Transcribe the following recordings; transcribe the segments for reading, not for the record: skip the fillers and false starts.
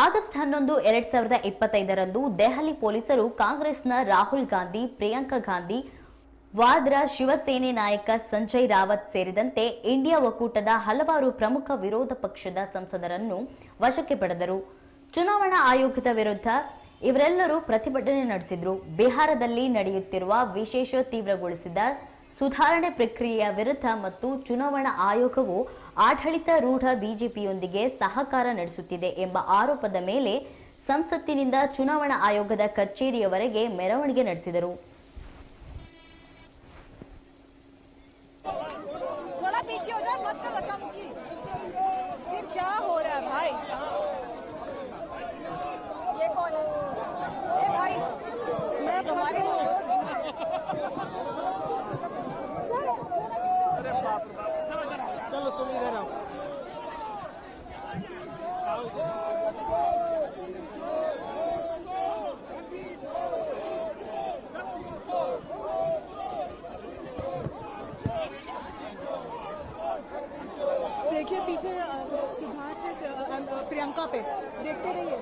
August 11, 2025ರಂದು Delhi ಪೊಲೀಸರು ಕಾಂಗ್ರೆಸ್ನ ರಾಹುಲ್ ಗಾಂಧಿ, ಪ್ರಿಯಾಂಕಾ ಗಾಂಧಿ ವಾದ್ರಾ, ಶಿವಸೇನೆ ನಾಯಕ ಸಂಜಯ್ ರಾವತ್ ಸೇರಿದಂತೆ ಇಂಡಿಯಾ ಒಕ್ಕೂಟದ ಹಲವಾರು ಪ್ರಮುಖ ವಿರೋಧ ಪಕ್ಷದ ಸಂಸದರನ್ನು ವಶಕ್ಕೆ ಪಡೆದರು. ಚುನಾವಣಾ ಆಯೋಗದ ವಿರುದ್ಧ ಇವರೆಲ್ಲರೂ ಪ್ರತಿಭಟನೆ ನಡೆಸಿದರು. ಬಿಹಾರದಲ್ಲಿ ನಡೆಯುತ್ತಿರುವ ವಿಶೇಷ ತೀವ್ರಗೊಳಿಸಿದ ಸುಧಾರಣೆ ಪ್ರಕ್ರಿಯೆಯ ವಿರುದ್ಧ ಮತ್ತು ಚುನಾವಣಾ ಆಯೋಗವು ಆಡಳಿತಾರೂಢ ಬಿಜೆಪಿಯೊಂದಿಗೆ ಸಹಕಾರ ನಡೆಸುತ್ತಿದೆ ಎಂಬ ಆರೋಪದ ಮೇಲೆ ಸಂಸತ್ತಿನಿಂದ ಚುನಾವಣಾ ಆಯೋಗದ ಕಚೇರಿಯವರೆಗೆ ಮೆರವಣಿಗೆ ನಡೆಸಿದರು. चलो तुम इधर आओ। देखिए पीछे सिद्धार्थ है प्रियंका पे, देखते रहिए।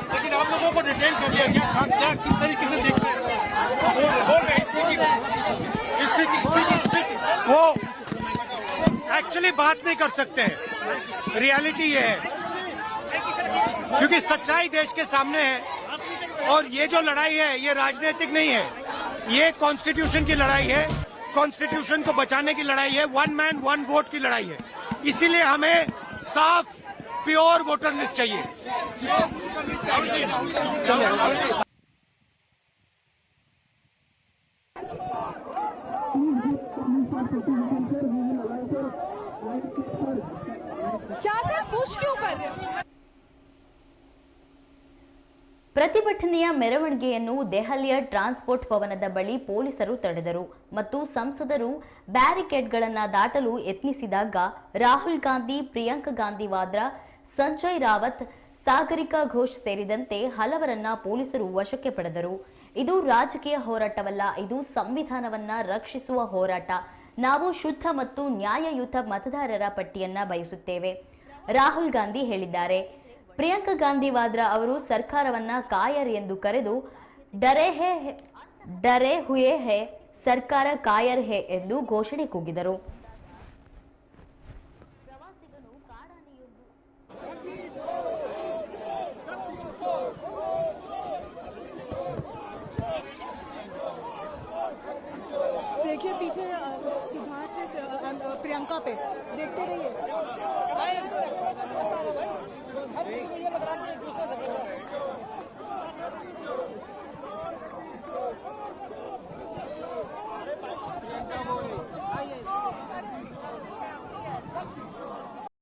लेकिन आप लोगों को डिटेन कर दिया क्या? क्या किस तरीके से देखते हैं? बोल रहे वो एक्चुअली बात नहीं कर सकते हैं। रियलिटी ये है क्योंकि सच्चाई देश के सामने है और ये जो लड़ाई है ये राजनीतिक नहीं है, ये कॉन्स्टिट्यूशन की लड़ाई है। कॉन्स्टिट्यूशन को बचाने की लड़ाई है, वन मैन वन वोट की लड़ाई है। इसीलिए हमें साफ प्योर वोटर लिस्ट चाहिए। क्या सर पुश क्यों कर रहे हो? ಪ್ರತಿಭಟನೆಯ ಮೆರವಣಿಗೆಯನ್ನು ದೆಹಲಿಯ ಟ್ರಾನ್ಸ್ಪೋರ್ಟ್ ಭವನದ ಬಳಿ ಪೊಲೀಸರು ತಡೆದರು ಮತ್ತು ಸಂಸದರು ಬ್ಯಾರಿಕೇಡ್ಗಳನ್ನು ದಾಟಲು ಯತ್ನಿಸಿದಾಗ ರಾಹುಲ್ ಗಾಂಧಿ, ಪ್ರಿಯಾಂಕಾ ಗಾಂಧಿ ವಾದ್ರಾ, ಸಂಜಯ್ ರಾವತ್, ಸಾಗರಿಕಾ ಘೋಷ್ ಸೇರಿದಂತೆ ಹಲವರನ್ನ ಪೊಲೀಸರು ವಶಕ್ಕೆ ಪಡೆದರು. ಇದು ರಾಜಕೀಯ ಹೋರಾಟವಲ್ಲ, ಇದು ಸಂವಿಧಾನವನ್ನ ರಕ್ಷಿಸುವ ಹೋರಾಟ. ನಾವು ಶುದ್ಧ ಮತ್ತು ನ್ಯಾಯಯುತ ಮತದಾರರ ಪಟ್ಟಿಯನ್ನ ಬಯಸುತ್ತೇವೆ, ರಾಹುಲ್ ಗಾಂಧಿ ಹೇಳಿದ್ದಾರೆ. ಪ್ರಿಯಾಂಕಾ ಗಾಂಧಿ ವಾದ್ರಾ ಅವರು ಸರ್ಕಾರವನ್ನ ಕಾಯರ್ ಎಂದು ಕರೆದು ಡರೆ ಹುಯೇ ಹೇ, ಸರ್ಕಾರ ಕಾಯರ್ ಹೇ ಎಂದು ಘೋಷಣೆ ಕೂಗಿದರು. देखिए पीछे सिद्धार्थ है प्रियंका पे, देखते रहिए।